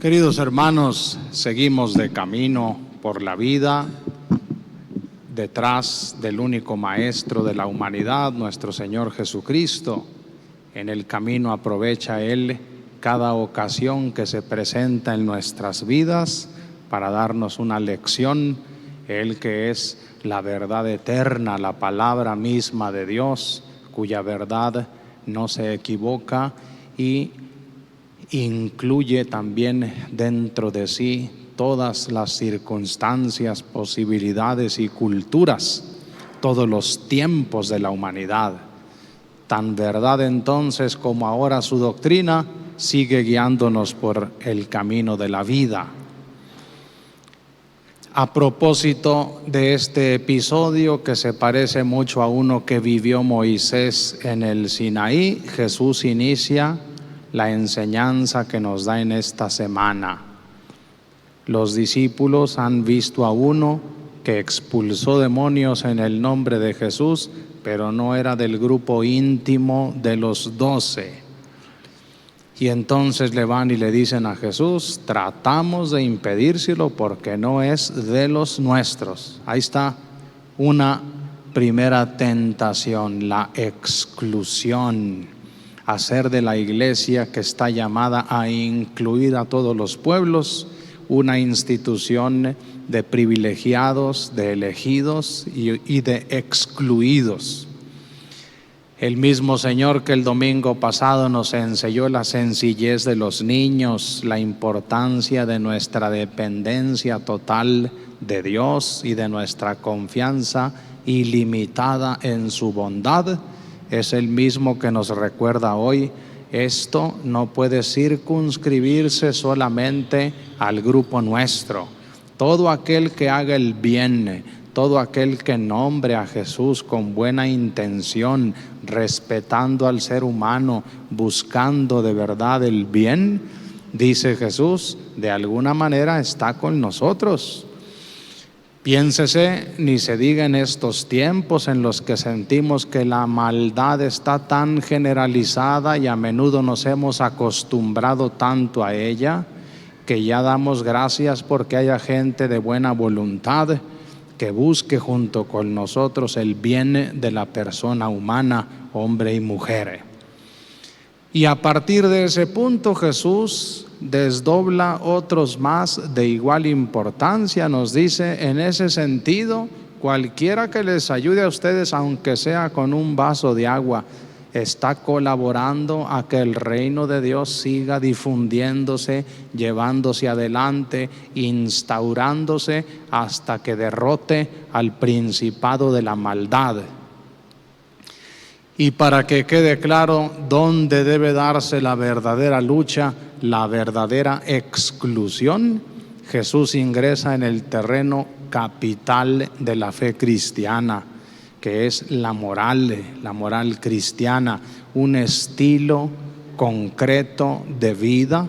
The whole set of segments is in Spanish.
Queridos hermanos, seguimos de camino por la vida, detrás del único Maestro de la humanidad, nuestro Señor Jesucristo. En el camino aprovecha Él cada ocasión que se presenta en nuestras vidas para darnos una lección. Él que es la verdad eterna, la palabra misma de Dios, cuya verdad no se equivoca y incluye también dentro de sí todas las circunstancias, posibilidades y culturas, todos los tiempos de la humanidad. Tan verdad entonces como ahora su doctrina sigue guiándonos por el camino de la vida. A propósito de este episodio que se parece mucho a uno que vivió Moisés en el Sinaí, Jesús inicia la enseñanza que nos da en esta semana. Los discípulos han visto a uno que expulsó demonios en el nombre de Jesús, pero no era del grupo íntimo de los 12. Y entonces le van y le dicen a Jesús: tratamos de impedírselo porque no es de los nuestros. Ahí está una primera tentación, la exclusión. Hacer de la iglesia, que está llamada a incluir a todos los pueblos, una institución de privilegiados, de elegidos y de excluidos. El mismo Señor que el domingo pasado nos enseñó la sencillez de los niños, la importancia de nuestra dependencia total de Dios y de nuestra confianza ilimitada en su bondad, es el mismo que nos recuerda hoy: esto no puede circunscribirse solamente al grupo nuestro. Todo aquel que haga el bien, todo aquel que nombre a Jesús con buena intención, respetando al ser humano, buscando de verdad el bien, dice Jesús, de alguna manera está con nosotros. Piénsese, ni se diga en estos tiempos en los que sentimos que la maldad está tan generalizada y a menudo nos hemos acostumbrado tanto a ella, que ya damos gracias porque haya gente de buena voluntad que busque junto con nosotros el bien de la persona humana, hombre y mujer. Y a partir de ese punto Jesús desdobla otros más de igual importancia. Nos dice: en ese sentido, cualquiera que les ayude a ustedes, aunque sea con un vaso de agua, está colaborando a que el reino de Dios siga difundiéndose, llevándose adelante, instaurándose hasta que derrote al principado de la maldad. Y para que quede claro dónde debe darse la verdadera lucha, la verdadera exclusión, Jesús ingresa en el terreno capital de la fe cristiana, que es la moral cristiana, un estilo concreto de vida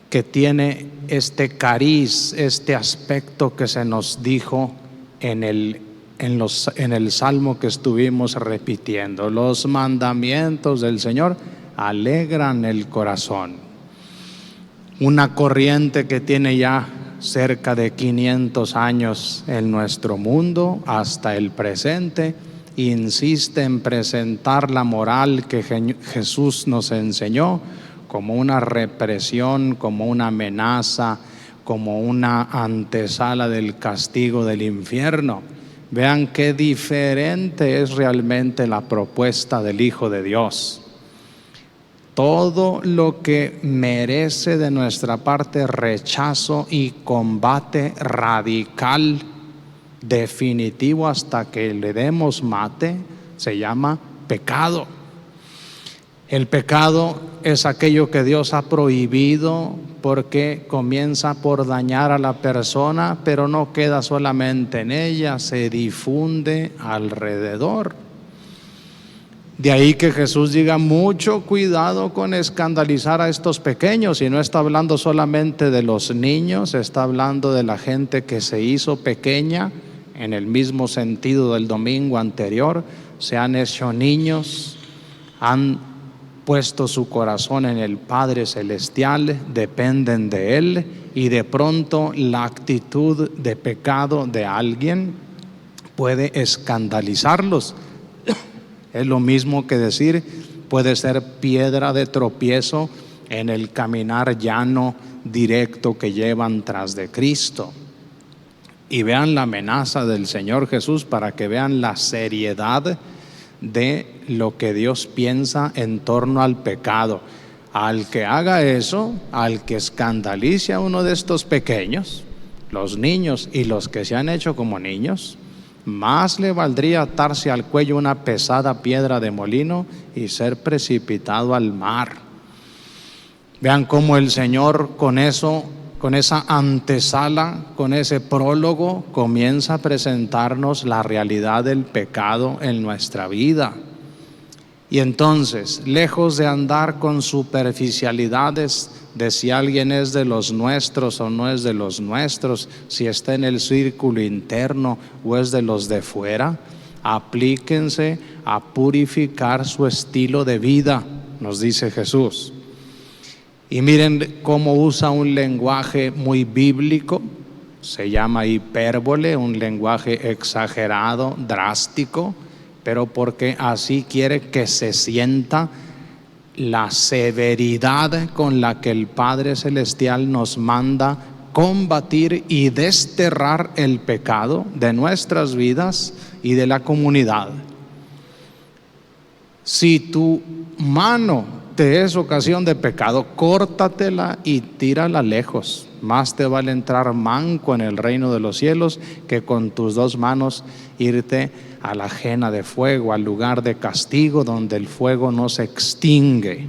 que tiene este cariz, este aspecto que se nos dijo en el Salmo que estuvimos repitiendo: los mandamientos del Señor alegran el corazón. Una corriente que tiene ya cerca de 500 años en nuestro mundo hasta el presente, insiste en presentar la moral que Jesús nos enseñó como una represión, como una amenaza, como una antesala del castigo del infierno. Vean qué diferente es realmente la propuesta del Hijo de Dios. Todo lo que merece de nuestra parte rechazo y combate radical, definitivo hasta que le demos mate, se llama pecado. El pecado es aquello que Dios ha prohibido porque comienza por dañar a la persona, pero no queda solamente en ella, se difunde alrededor. De ahí que Jesús diga: mucho cuidado con escandalizar a estos pequeños. Y no está hablando solamente de los niños, está hablando de la gente que se hizo pequeña, en el mismo sentido del domingo anterior. Se han hecho niños, han puesto su corazón en el Padre Celestial, dependen de Él, y de pronto la actitud de pecado de alguien puede escandalizarlos. Es lo mismo que decir, puede ser piedra de tropiezo en el caminar llano, directo que llevan tras de Cristo. Y vean la amenaza del Señor Jesús para que vean la seriedad de lo que Dios piensa en torno al pecado. Al que haga eso, al que escandalice a uno de estos pequeños, los niños y los que se han hecho como niños, más le valdría atarse al cuello una pesada piedra de molino y ser precipitado al mar. Vean cómo el Señor con eso, con esa antesala, con ese prólogo, comienza a presentarnos la realidad del pecado en nuestra vida. Y entonces, lejos de andar con superficialidades de si alguien es de los nuestros o no es de los nuestros, si está en el círculo interno o es de los de fuera, aplíquense a purificar su estilo de vida, nos dice Jesús. Y miren cómo usa un lenguaje muy bíblico, se llama hipérbole, un lenguaje exagerado, drástico, pero porque así quiere que se sienta la severidad con la que el Padre Celestial nos manda combatir y desterrar el pecado de nuestras vidas y de la comunidad. Si tu mano te es ocasión de pecado, córtatela y tírala lejos. Más te vale entrar manco en el reino de los cielos que con tus dos manos irte a la ajena de fuego, al lugar de castigo donde el fuego no se extingue.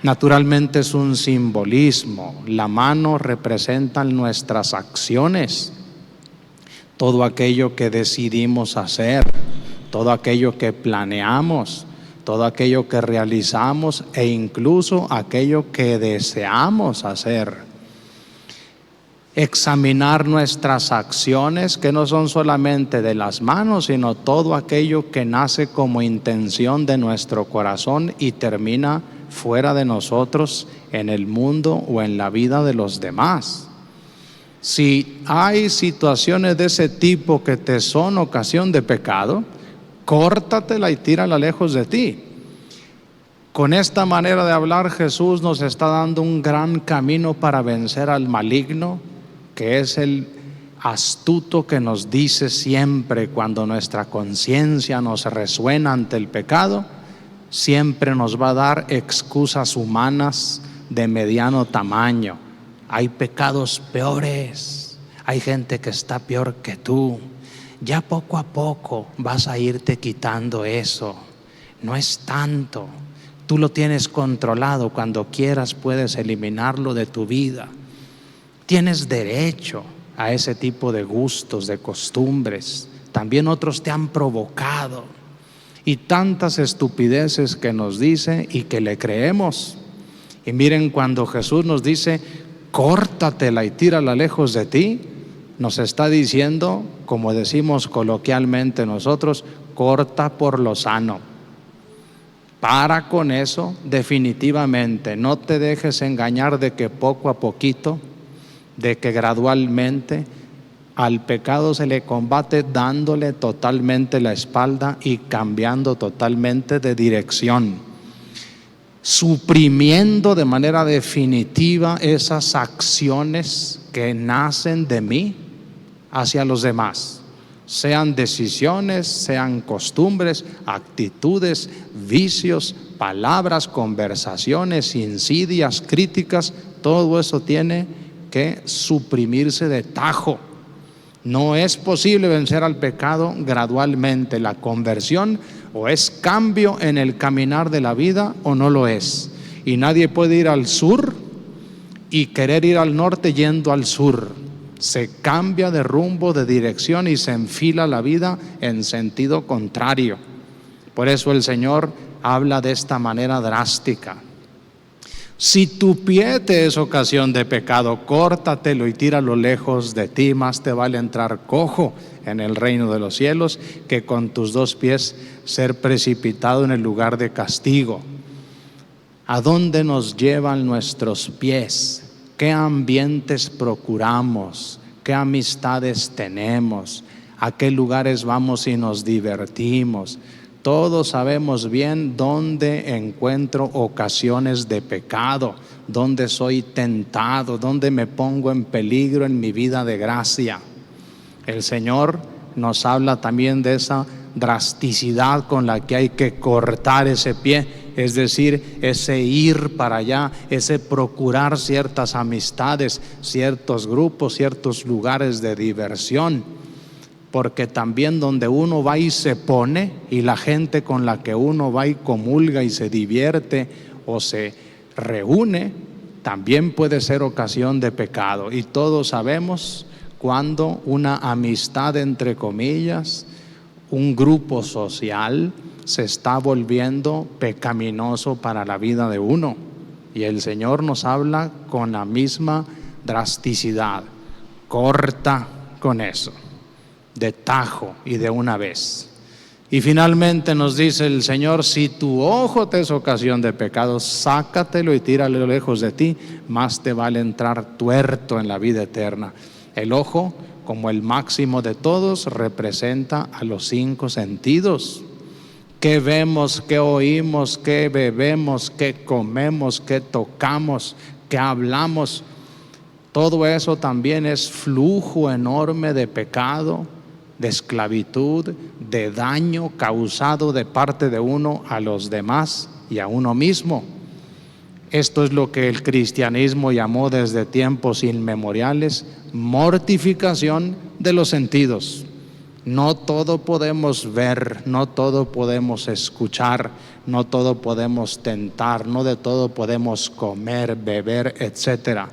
Naturalmente es un simbolismo. La mano representa nuestras acciones, todo aquello que decidimos hacer, todo aquello que planeamos, todo aquello que realizamos e incluso aquello que deseamos hacer. Examinar nuestras acciones, que no son solamente de las manos, sino todo aquello que nace como intención de nuestro corazón y termina fuera de nosotros, en el mundo o en la vida de los demás. Si hay situaciones de ese tipo que te son ocasión de pecado, córtatela y tírala lejos de ti. Con esta manera de hablar, Jesús nos está dando un gran camino para vencer al maligno, que es el astuto que nos dice siempre cuando nuestra conciencia nos resuena ante el pecado, siempre nos va a dar excusas humanas de mediano tamaño. Hay pecados peores, hay gente que está peor que tú. Ya poco a poco vas a irte quitando eso. No es tanto. Tú lo tienes controlado. Cuando quieras puedes eliminarlo de tu vida. Tienes derecho a ese tipo de gustos, de costumbres. También otros te han provocado. Y tantas estupideces que nos dice y que le creemos. Y miren, cuando Jesús nos dice, córtatela y tírala lejos de ti, nos está diciendo, como decimos coloquialmente nosotros, corta por lo sano. Para con eso definitivamente. No te dejes engañar de que poco a poquito, de que gradualmente al pecado se le combate dándole totalmente la espalda y cambiando totalmente de dirección, suprimiendo de manera definitiva esas acciones que nacen de mí hacia los demás, sean decisiones, sean costumbres, actitudes, vicios, palabras, conversaciones, insidias, críticas. Todo eso tiene que suprimirse de tajo. No es posible vencer al pecado gradualmente. La conversión o es cambio en el caminar de la vida o no lo es. Y nadie puede ir al sur y querer ir al norte yendo al sur. Se cambia de rumbo, de dirección y se enfila la vida en sentido contrario. Por eso el Señor habla de esta manera drástica. Si tu pie te es ocasión de pecado, córtatelo y tíralo lejos de ti. Más te vale entrar cojo en el reino de los cielos que con tus dos pies ser precipitado en el lugar de castigo. ¿A dónde nos llevan nuestros pies? ¿Qué ambientes procuramos? ¿Qué amistades tenemos? ¿A qué lugares vamos y nos divertimos? Todos sabemos bien dónde encuentro ocasiones de pecado, dónde soy tentado, dónde me pongo en peligro en mi vida de gracia. El Señor nos habla también de esa drasticidad con la que hay que cortar ese pie, es decir, ese ir para allá, ese procurar ciertas amistades, ciertos grupos, ciertos lugares de diversión, porque también donde uno va y se pone, y la gente con la que uno va y comulga y se divierte o se reúne, también puede ser ocasión de pecado. Y todos sabemos cuando una amistad, entre comillas, un grupo social, se está volviendo pecaminoso para la vida de uno. Y el Señor nos habla con la misma drasticidad: corta con eso, de tajo y de una vez. Y finalmente nos dice el Señor: si tu ojo te es ocasión de pecado, sácatelo y tíralo lejos de ti, más te vale entrar tuerto en la vida eterna. El ojo, como el máximo de todos, representa a los 5 sentidos. ¿Qué vemos, qué oímos, qué bebemos, qué comemos, qué tocamos, qué hablamos? Todo eso también es flujo enorme de pecado, de esclavitud, de daño causado de parte de uno a los demás y a uno mismo. Esto es lo que el cristianismo llamó desde tiempos inmemoriales mortificación de los sentidos. No todo podemos ver, no todo podemos escuchar, no todo podemos tentar, no de todo podemos comer, beber, etcétera,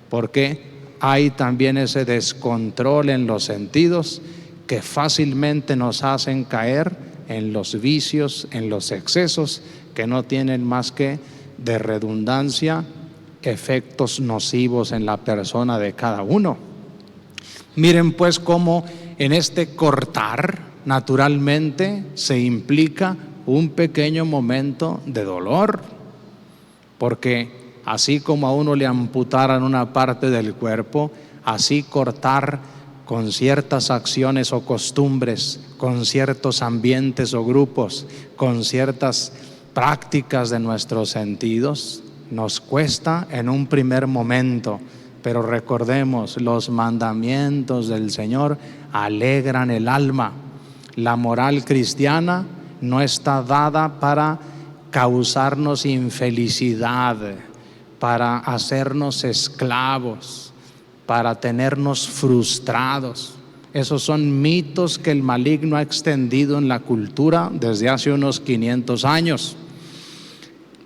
porque hay también ese descontrol en los sentidos que fácilmente nos hacen caer en los vicios, en los excesos, que no tienen más que, de redundancia, efectos nocivos en la persona de cada uno. Miren pues cómo en este cortar naturalmente se implica un pequeño momento de dolor, porque así como a uno le amputaran una parte del cuerpo, así cortar con ciertas acciones o costumbres, con ciertos ambientes o grupos, con ciertas prácticas de nuestros sentidos, nos cuesta en un primer momento. Pero recordemos, los mandamientos del Señor alegran el alma. La moral cristiana no está dada para causarnos infelicidad, para hacernos esclavos, para tenernos frustrados. Esos son mitos que el maligno ha extendido en la cultura desde hace unos 500 años.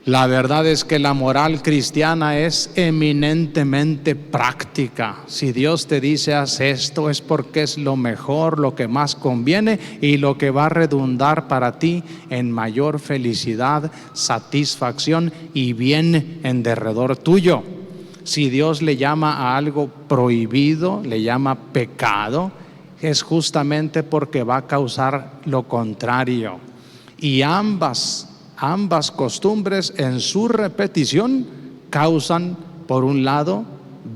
La verdad es que la moral cristiana es eminentemente práctica. Si Dios te dice haz esto, es porque es lo mejor, lo que más conviene y lo que va a redundar para ti en mayor felicidad, satisfacción y bien en derredor tuyo. Si Dios le llama a algo prohibido, le llama pecado, es justamente porque va a causar lo contrario. Y ambas costumbres en su repetición causan, por un lado,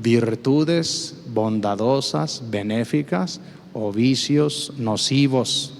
virtudes bondadosas, benéficas, o vicios nocivos.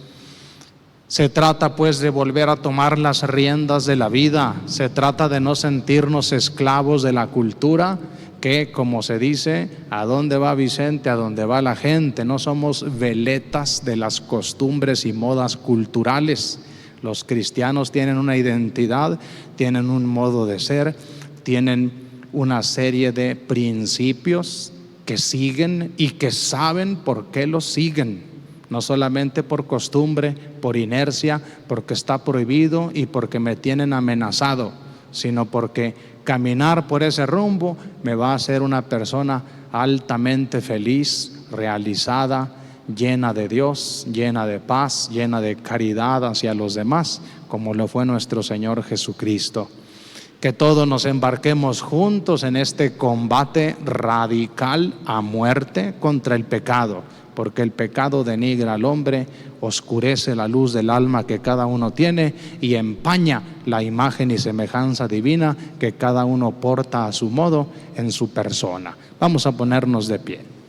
Se trata pues de volver a tomar las riendas de la vida. Se trata de no sentirnos esclavos de la cultura, que, como se dice, ¿a dónde va Vicente? A dónde va la gente. No somos veletas de las costumbres y modas culturales. Los cristianos tienen una identidad, tienen un modo de ser, tienen una serie de principios que siguen y que saben por qué los siguen. No solamente por costumbre, por inercia, porque está prohibido y porque me tienen amenazado, sino porque caminar por ese rumbo me va a hacer una persona altamente feliz, realizada, llena de Dios, llena de paz, llena de caridad hacia los demás, como lo fue nuestro Señor Jesucristo. que todos nos embarquemos juntos en este combate radical a muerte contra el pecado, porque el pecado denigra al hombre, oscurece la luz del alma que cada uno tiene y empaña la imagen y semejanza divina que cada uno porta a su modo en su persona. Vamos a ponernos de pie.